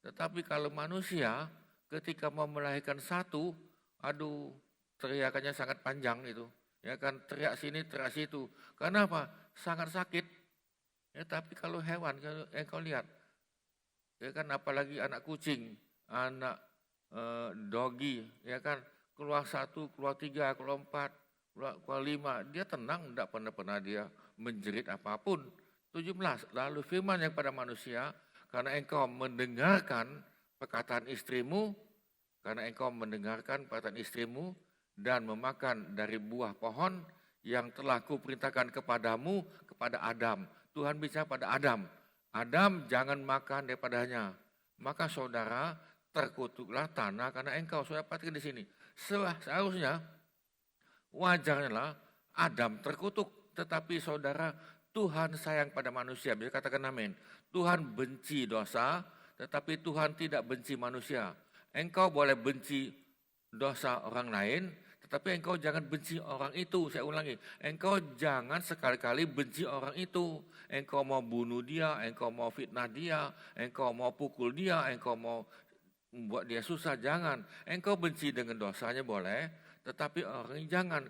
tetapi kalau manusia ketika mau melahirkan satu, aduh, teriakannya sangat panjang itu. Ya kan, teriak sini, teriak situ. Kenapa? Sangat sakit. Ya, tapi kalau hewan, kalau engkau lihat, ya kan, apalagi anak kucing, anak dogi, ya kan, keluar 1, keluar 3, keluar 4, keluar 5, dia tenang, tidak pernah dia menjerit apapun. 17, lalu firman yang pada manusia, karena engkau mendengarkan perkataan istrimu, dan memakan dari buah pohon yang telah kuperintahkan kepadamu, kepada Adam. Tuhan bicara pada Adam, Adam jangan makan daripadanya. Maka saudara, terkutuklah tanah karena engkau. Saudara perhatikan di sini. Seharusnya, wajarnya lah Adam terkutuk. Tetapi saudara, Tuhan sayang pada manusia. Bisa katakan amin. Tuhan benci dosa, tetapi Tuhan tidak benci manusia. Engkau boleh benci dosa orang lain, tetapi engkau jangan benci orang itu. Saya ulangi, engkau jangan sekali-kali benci orang itu. Engkau mau bunuh dia, engkau mau fitnah dia, engkau mau pukul dia, engkau mau membuat dia susah, jangan. Engkau benci dengan dosanya boleh, tetapi orang ini jangan.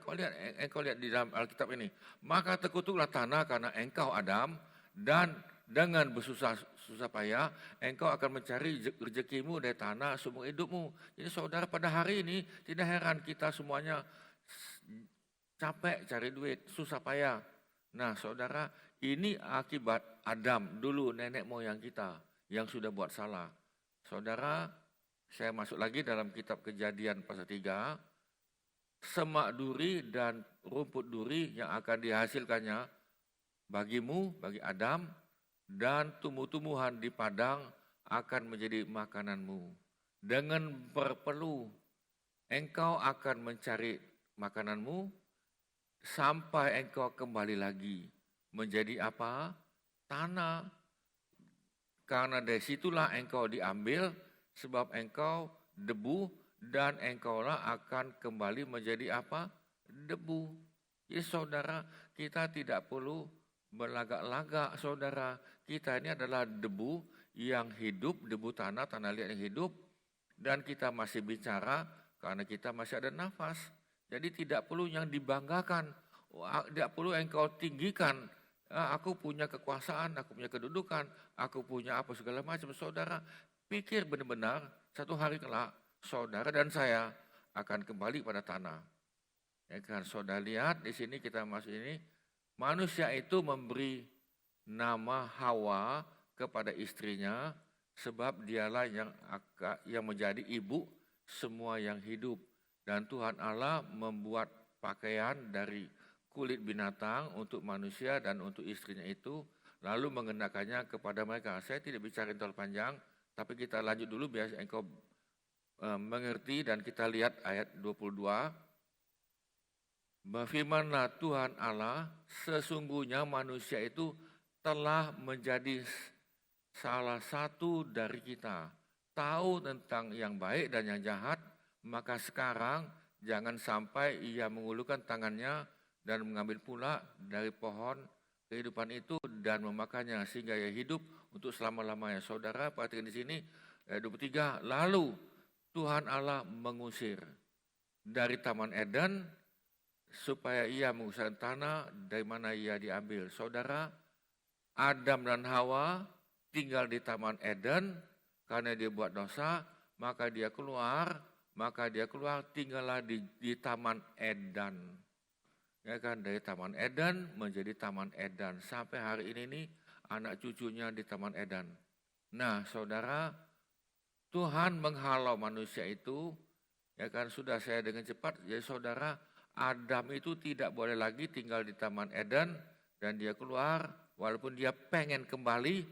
Engkau lihat di dalam Alkitab ini. Maka terkutuklah tanah karena engkau Adam, dan dengan bersusah payah, engkau akan mencari rezekimu dari tanah seumur hidupmu. Jadi saudara, pada hari ini tidak heran kita semuanya capek cari duit, susah payah. Nah saudara, ini akibat Adam dulu, nenek moyang kita yang sudah buat salah. Saudara, saya masuk lagi dalam kitab Kejadian pasal 3, semak duri dan rumput duri yang akan dihasilkannya bagimu, bagi Adam, dan tumbuh-tumbuhan di padang akan menjadi makananmu. Dengan berpeluh engkau akan mencari makananmu sampai engkau kembali lagi menjadi apa? Tanah. Karena dari situlah engkau diambil, sebab engkau debu, dan engkaulah akan kembali menjadi apa? Debu. Jadi saudara, kita tidak perlu berlagak-lagak saudara. Kita ini adalah debu yang hidup, debu tanah liat yang hidup, dan kita masih bicara karena kita masih ada nafas. Jadi tidak perlu yang dibanggakan, tidak perlu engkau tinggikan. Aku punya kekuasaan, aku punya kedudukan, aku punya apa segala macam. Saudara, pikir benar-benar satu hari kelak saudara dan saya akan kembali pada tanah. Ya kan, saudara lihat di sini kita masuk ini, manusia itu memberi nama Hawa kepada istrinya sebab dialah yang menjadi ibu semua yang hidup. Dan Tuhan Allah membuat pakaian dari kulit binatang untuk manusia dan untuk istrinya itu, lalu mengenakannya kepada mereka. Saya tidak bicara terlalu panjang, tapi kita lanjut dulu biar engkau mengerti, dan kita lihat ayat 22. Berfirmanlah Tuhan Allah, sesungguhnya manusia itu telah menjadi salah satu dari kita, tahu tentang yang baik dan yang jahat, maka sekarang jangan sampai ia mengulurkan tangannya dan mengambil pula dari pohon kehidupan itu dan memakannya sehingga ia hidup untuk selama-lamanya. Saudara, perhatikan di sini ayat 23, lalu Tuhan Allah mengusir dari Taman Eden supaya ia mengusirkan tanah dari mana ia diambil. Saudara, Adam dan Hawa tinggal di Taman Eden karena dia buat dosa, maka dia keluar tinggallah di Taman Eden. Ya kan, dari Taman Eden menjadi Taman Eden. Sampai hari ini nih anak cucunya di Taman Eden. Nah saudara, Tuhan menghalau manusia itu, ya kan, sudah saya dengan cepat. Jadi saudara, Adam itu tidak boleh lagi tinggal di Taman Eden dan dia keluar walaupun dia pengen kembali,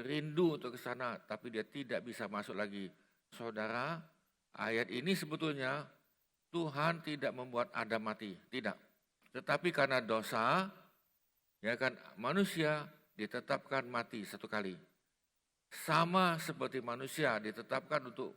rindu untuk ke sana, tapi dia tidak bisa masuk lagi. Saudara, ayat ini sebetulnya Tuhan tidak membuat Adam mati, tidak. Tetapi karena dosa, ya kan, manusia ditetapkan mati satu kali. Sama seperti manusia ditetapkan untuk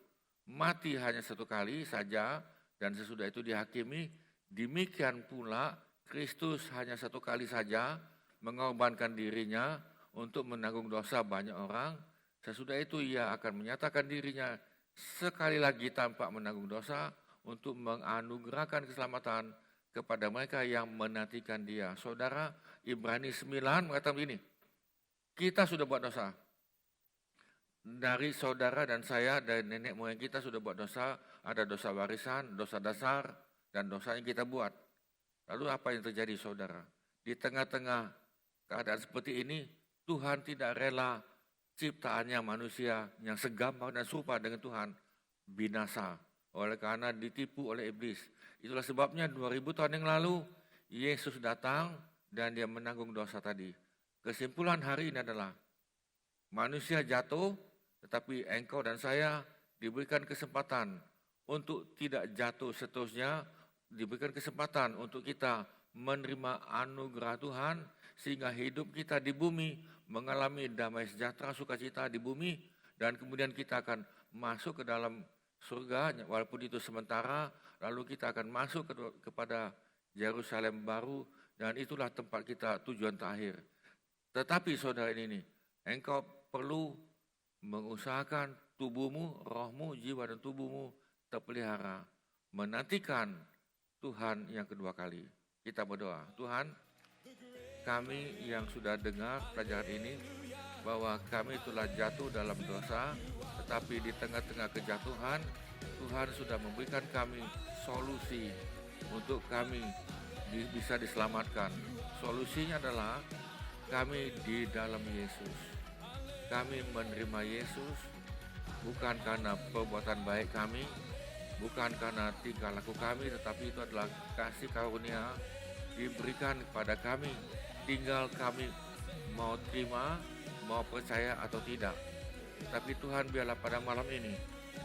mati hanya satu kali saja dan sesudah itu dihakimi, demikian pula Kristus hanya satu kali saja mengorbankan dirinya untuk menanggung dosa banyak orang. Sesudah itu ia akan menyatakan dirinya sekali lagi tanpa menanggung dosa untuk menganugerahkan keselamatan kepada mereka yang menantikan dia. Saudara, Ibrani 9 mengatakan begini, kita sudah buat dosa. Dari saudara dan saya, dari nenek moyang kita sudah buat dosa, ada dosa warisan, dosa dasar, dan dosa yang kita buat. Lalu apa yang terjadi saudara? Di tengah-tengah keadaan seperti ini, Tuhan tidak rela ciptaannya manusia yang segambar dan serupa dengan Tuhan binasa oleh karena ditipu oleh iblis. Itulah sebabnya 2000 tahun yang lalu Yesus datang dan dia menanggung dosa tadi. Kesimpulan hari ini adalah manusia jatuh, tetapi engkau dan saya diberikan kesempatan untuk tidak jatuh seterusnya, diberikan kesempatan untuk kita menerima anugerah Tuhan sehingga hidup kita di bumi mengalami damai sejahtera, sukacita di bumi, dan kemudian kita akan masuk ke dalam surga walaupun itu sementara, lalu kita akan masuk kepada Yerusalem baru dan itulah tempat kita tujuan terakhir. Tetapi saudara ini, engkau perlu mengusahakan tubuhmu, rohmu, jiwa dan tubuhmu terpelihara, menantikan Tuhan yang kedua kali. Kita berdoa, Tuhan, kami yang sudah dengar pelajaran ini, bahwa kami telah jatuh dalam dosa, tetapi di tengah-tengah kejatuhan, Tuhan sudah memberikan kami solusi untuk kami bisa diselamatkan. Solusinya adalah kami di dalam Yesus. Kami menerima Yesus bukan karena perbuatan baik kami, bukan karena tingkah laku kami, tetapi itu adalah kasih karunia diberikan kepada kami. Tinggal kami mau terima, mau percaya atau tidak. Tapi Tuhan, biarlah pada malam ini,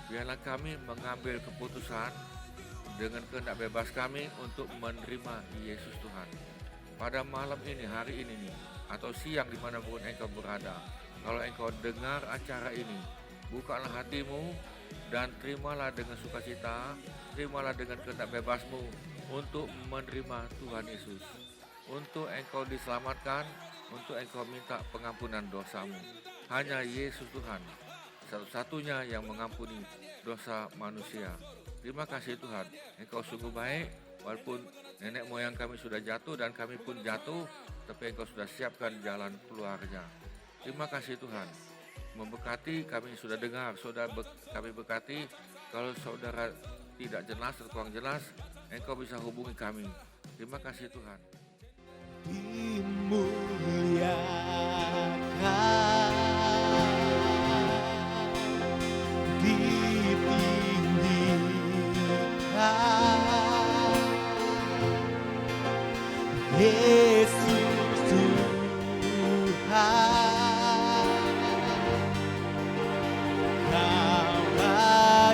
biarlah kami mengambil keputusan dengan kehendak bebas kami untuk menerima Yesus Tuhan. Pada malam ini, hari ini nih, atau siang dimanapun engkau berada, kalau engkau dengar acara ini, bukalah hatimu dan terimalah dengan sukacita, terimalah dengan kehendak bebasmu untuk menerima Tuhan Yesus. Untuk engkau diselamatkan, untuk engkau minta pengampunan dosamu. Hanya Yesus Tuhan, satu-satunya yang mengampuni dosa manusia. Terima kasih Tuhan, engkau sungguh baik, walaupun nenek moyang kami sudah jatuh dan kami pun jatuh, tapi engkau sudah siapkan jalan keluarnya. Terima kasih Tuhan, memberkati kami sudah dengar, saudara kami berkati, kalau saudara tidak jelas atau kurang jelas, engkau bisa hubungi kami. Terima kasih Tuhan. Dimuliakan, ditinggikan, Yesus Tuhan.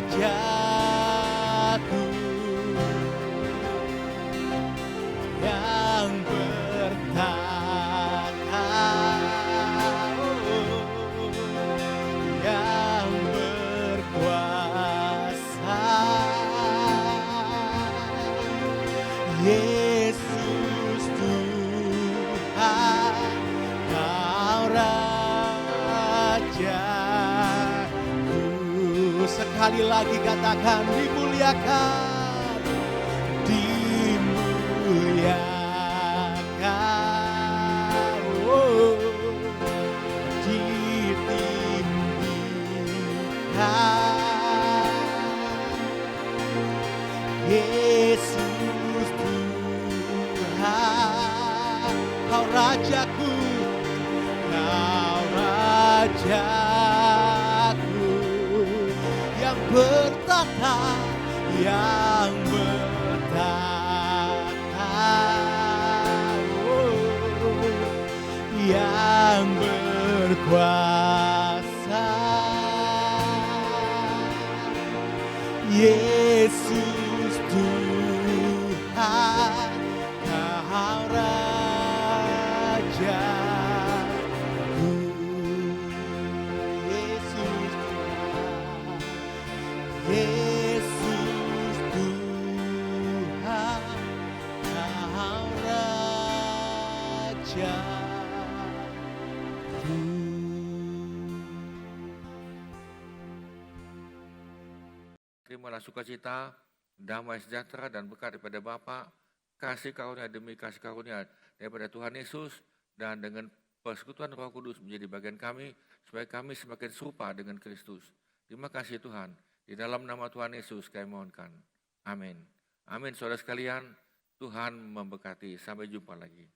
Rajaku yang bertata, yang berkuasa, Yesus Tuhan, Kau Raja. Sekali lagi katakan, dimuliakan, dimuliakan, oh, ditinggikan, Yesus Tuhan, Kau Rajaku, Kau Rajaku yang bertata, yang yang berkuasa. Yesus Tuhan, Kau Rajaku. Yesus Tuhan, Yesus Tuhan, Kau Rajaku. Terimalah sukacita, damai sejahtera dan berkat daripada Bapa, kasih karunia demi kasih karunia daripada Tuhan Yesus, dan dengan persekutuan Roh Kudus menjadi bagian kami, supaya kami semakin serupa dengan Kristus. Terima kasih Tuhan, di dalam nama Tuhan Yesus kami mohonkan. Amin. Amin saudara sekalian, Tuhan memberkati. Sampai jumpa lagi.